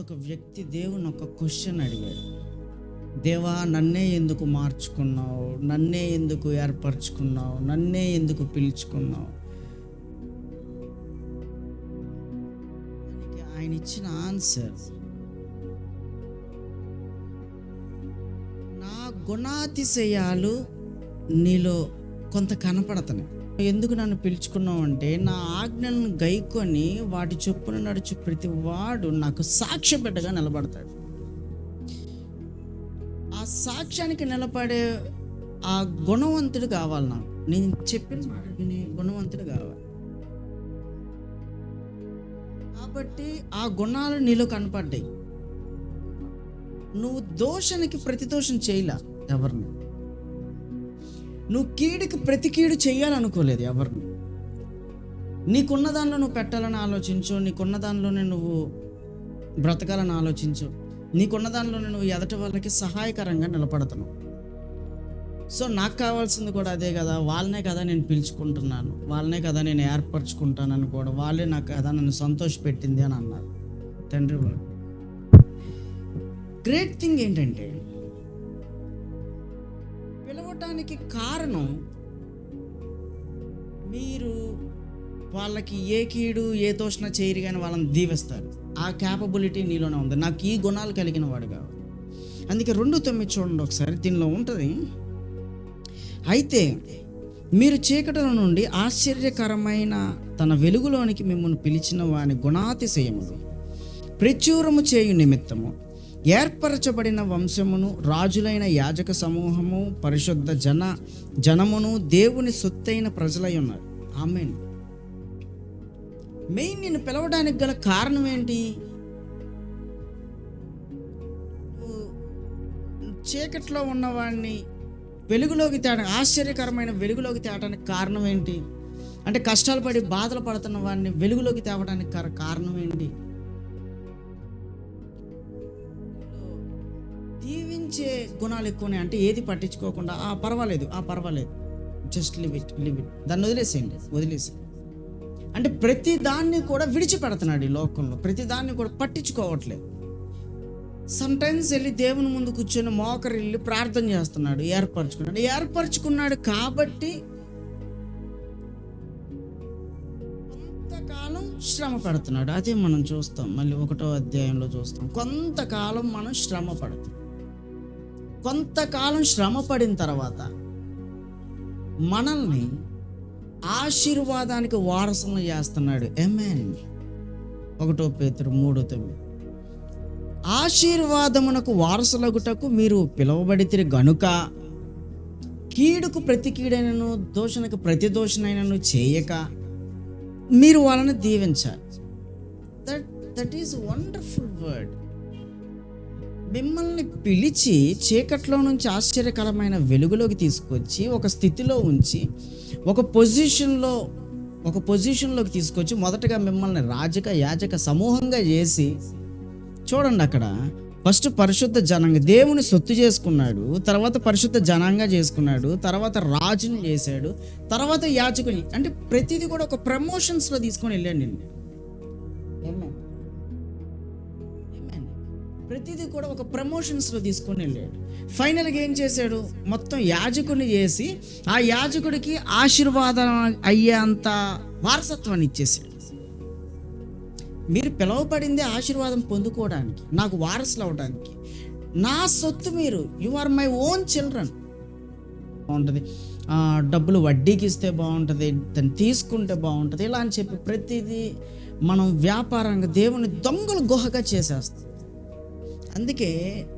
ఒక వ్యక్తి దేవుని ఒక క్వశ్చన్ అడిగాడు. దేవా, నన్నే ఎందుకు మార్చుకున్నావు? నన్నే ఎందుకు ఏర్పరచుకున్నావు? నన్నే ఎందుకు పిలుచుకున్నావు? దానికి ఆయన ఇచ్చిన ఆన్సర్, నా గుణాతిశయాలు నీలో కొంత కనపడతాయి. ఎందుకు నన్ను పిలుచుకున్నావు అంటే, నా ఆజ్ఞలను గైకొని వాటి చొప్పున నడుచు ప్రతి వాడు నాకు సాక్ష్యబిడ్డగా నిలబడతాడు. ఆ సాక్ష్యానికి నిలబడే ఆ గుణవంతుడు కావాలి. నాకు నేను చెప్పిన మాట విని గుణవంతుడు కావాలి. కాబట్టి ఆ గుణాలు నీలో కనపడ్డాయి. నువ్వు దోషానికి ప్రతిదోషం చేయలే ఎవరిని. నువ్వు కీడుకి ప్రతి కీడు చేయాలనుకోలేదు ఎవరిని. నీకున్న దానిలో నువ్వు పెట్టాలని ఆలోచించు, నీకున్న దానిలోనే నువ్వు బ్రతకాలని ఆలోచించు, నీకున్న దానిలోనే నువ్వు ఎదటి వాళ్ళకి సహాయకరంగా నిలబడతావు. సో నాకు కావాల్సింది కూడా అదే కదా. వాళ్ళనే కదా నేను పిలుచుకుంటున్నాను, వాళ్ళనే కదా నేను ఏర్పరచుకుంటానని కూడా, వాళ్ళే నాకు కదా నన్ను సంతోషపెట్టింది అని అన్నారు తండ్రి వాడు. గ్రేట్ థింగ్ ఏంటంటే, పిలవటానికి కారణం మీరు వాళ్ళకి ఏ కీడు ఏ తోషణ చేయరు కానీ వాళ్ళని దీవిస్తారు. ఆ క్యాపబిలిటీ నీలోనే ఉంది. నాకు ఈ గుణాలు కలిగిన వాడు కావాలి. అందుకే 2:9 చూడండి ఒకసారి. దీనిలో ఉంటుంది, అయితే మీరు చీకటిలో నుండి ఆశ్చర్యకరమైన తన వెలుగులోనికి మిమ్మల్ని పిలిచిన వాని గుణాతిశయములు ప్రచురము చేయు నిమిత్తము ఏర్పరచబడిన వంశమును, రాజులైన యాజక సమూహము, పరిశుద్ధ జనమును, దేవుని సొత్తైన ప్రజలై ఉన్నారు. ఆమేన్. మెయిన్ నేను పిలవడానికి గల కారణం ఏంటి? చీకట్లో ఉన్నవాడిని వెలుగులోకి తేడానికి, ఆశ్చర్యకరమైన వెలుగులోకి తేవడానికి కారణం ఏంటి? అంటే కష్టాలు పడి బాధలు పడుతున్న వాడిని వెలుగులోకి తేవడానికి కారణం ఏంటి? దీవించే గుణాలు ఎక్కువనే. అంటే ఏది పట్టించుకోకుండా పర్వాలేదు జస్ట్ లివ్ ఇట్ దాన్ని వదిలేసి అంటే ప్రతి దాన్ని కూడా విడిచిపెడుతున్నాడు ఈ లోకంలో. ప్రతి దాన్ని కూడా పట్టించుకోవట్లేదు. సమ్టైమ్స్ వెళ్ళి దేవుని ముందు కూర్చొని మోకరిల్లి ప్రార్థన చేస్తున్నాడు. ఏర్పరచుకున్నాడు కాబట్టి కొంతకాలం శ్రమ పడుతున్నాడు. అదే మనం చూస్తాం, మళ్ళీ 1వ అధ్యాయంలో చూస్తాం. కొంతకాలం మనం శ్రమ పడుతాం. కొంతకాలం శ్రమ పడిన తర్వాత మనల్ని ఆశీర్వాదానికి వారసులను చేస్తున్నాడు. ఆమేన్. 1 పేతురు 3:9 ఆశీర్వాదమునకు వారసులగుటకు మీరు పిలువబడితిరి గనుక కీడుకు ప్రతి కీడైనను, దోషణకు ప్రతి దోషణైనను చేయక మీరు వాళ్ళని దీవించాలి. That is wonderful word. మిమ్మల్ని పిలిచి చీకట్లో నుంచి ఆశ్చర్యకరమైన వెలుగులోకి తీసుకొచ్చి ఒక స్థితిలో ఉంచి ఒక పొజిషన్లోకి తీసుకొచ్చి మొదటగా మిమ్మల్ని యాజక సమూహంగా చేసి, చూడండి అక్కడ ఫస్ట్ పరిశుద్ధ జనంగా దేవుని సొత్తు చేసుకున్నాడు, తర్వాత పరిశుద్ధ జనంగా చేసుకున్నాడు, తర్వాత రాజుని చేశాడు, తర్వాత యాజకుని. అంటే ప్రతిదీ కూడా ఒక ప్రమోషన్స్లో తీసుకొని వెళ్ళాడు నిన్ను. ప్రతిదీ కూడా ఒక ప్రమోషన్స్లో తీసుకొని వెళ్ళాడు. ఫైనల్గా ఏం చేశాడు? మొత్తం యాజకుని చేసి ఆ యాజకుడికి ఆశీర్వాదం అయ్యేంత వారసత్వాన్ని ఇచ్చేసాడు. మీరు పిలువబడింది ఆశీర్వాదం పొందుకోవడానికి, నాకు వారసులు అవడానికి. నా సొత్తు మీరు, you are my own children. బాగుంటుంది, డబ్బులు వడ్డీకి ఇస్తే బాగుంటుంది, దాన్ని తీసుకుంటే బాగుంటుంది, ఇలా అని చెప్పి ప్రతిదీ మనం వ్యాపారంగా దేవుని దొంగలు గుహగా చేసేస్తాం. అందుకే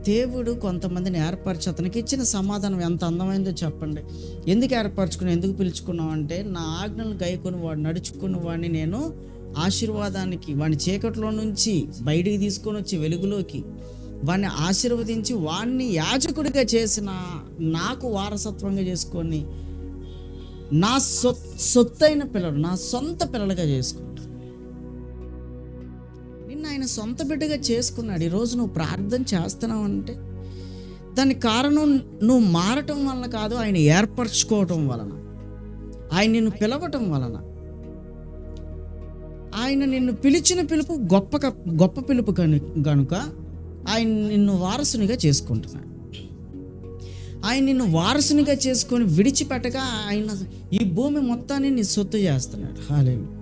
దేవుడు కొంతమందిని ఏర్పరిచి అతనికి ఇచ్చిన సమాధానం ఎంత అందమైందో చెప్పండి. ఎందుకు ఎందుకు పిలుచుకున్నావు అంటే, నా ఆజ్ఞలు గైకొని వాడు నడుచుకున్న వాడిని నేను ఆశీర్వాదానికి, వాడిని చీకట్లో నుంచి బయటికి తీసుకొని వచ్చి వెలుగులోకి వాడిని ఆశీర్వదించి వాడిని యాజకుడిగా చేసిన నాకు వారసత్వంగా చేసుకొని నా సొత్తైన పిల్లలు, నా సొంత పిల్లలుగా చేసుకుంటాను. ఆయన సొంత బిడ్డగా చేసుకున్నాడు. ఈరోజు నువ్వు ప్రార్థన చేస్తున్నావు అంటే దానికి కారణం నువ్వు మారటం వలన కాదు, ఆయన ఏర్పరచుకోవటం వలన, ఆయన నిన్ను పిలవటం వలన. ఆయన నిన్ను పిలిచిన పిలుపు గొప్ప పిలుపు కనుక ఆయన నిన్ను వారసునిగా చేసుకుంటున్నాడు. ఆయన నిన్ను వారసునిగా చేసుకొని విడిచిపెట్టగా ఆయన ఈ భూమి మొత్తాన్ని నీ సొత్తు చేస్తున్నాడు. హల్లెలూయా.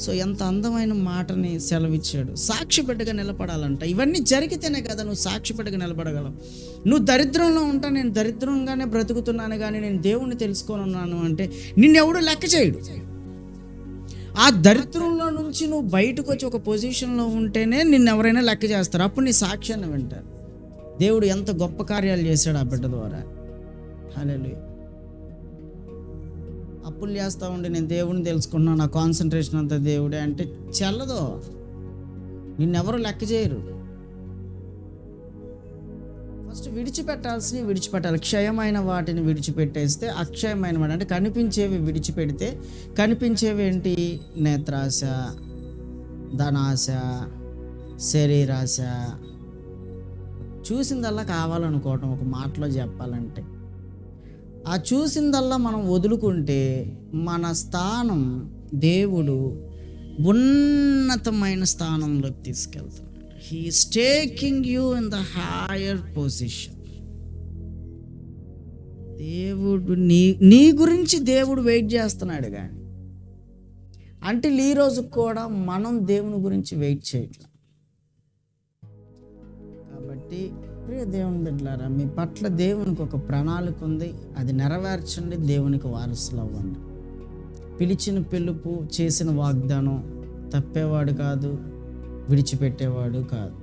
సో ఎంత అందమైన మాటని సెలవిచ్చాడు. సాక్షిపెట్టుగా నిలబడాలంట. ఇవన్నీ జరిగితేనే కదా నువ్వు సాక్షిపెట్టుగా నిలబడగలవు. నువ్వు దరిద్రంలో ఉంటా, నేను దరిద్రంగానే బ్రతుకుతున్నాను కానీ నేను దేవుణ్ణి తెలుసుకొని ఉన్నాను అంటే నిన్నెవడు లెక్క చేయడు. ఆ దరిద్రంలో నుంచి నువ్వు బయటకు వచ్చి ఒక పొజిషన్లో ఉంటేనే నిన్ను ఎవరైనా లెక్క చేస్తారు. అప్పుడు నీ సాక్ష్యాన్ని వింటారు. దేవుడు ఎంత గొప్ప కార్యాలు చేశాడు ఆ బిడ్డ ద్వారా. హల్లెలూయా. అప్పులు చేస్తూ ఉండి నేను దేవుడిని తెలుసుకున్నాను, నా కాన్సన్ట్రేషన్ అంతా దేవుడే అంటే చెల్లదు. నిన్నెవరు లెక్క చేయరు. ఫస్ట్ విడిచిపెట్టాల్సినవి విడిచిపెట్టాలి. క్షయమైన వాటిని విడిచిపెట్టేస్తే అక్షయమైన వాటి అంటే కనిపించేవి విడిచిపెడితే, కనిపించేవి ఏంటి? నేత్రాశ, ధనాశ, శరీరాశ, చూసిందల్లా కావాలనుకోవటం. ఒక మాటలో చెప్పాలంటే ఆ చూసిందల్లా మనం వదులుకుంటే మన స్థానం దేవుడు ఉన్నతమైన స్థానంలోకి తీసుకెళ్తున్నాడు. He is taking you in the higher position. దేవుడు నీ గురించి దేవుడు వెయిట్ చేస్తున్నాడు. కానీ అంటే ఈ రోజు కూడా మనం దేవుని గురించి వెయిట్ చేయట్లేదు. కాబట్టి ప్రియ దేవుని బిడ్డలారా, మీ పట్ల దేవునికి ఒక ప్రణాళిక ఉంది. అది నెరవేర్చండి. దేవునికి వారసులు అవ్వండి. పిలిచిన పిలుపు, చేసిన వాగ్దానం తప్పేవాడు కాదు, విడిచిపెట్టేవాడు కాదు.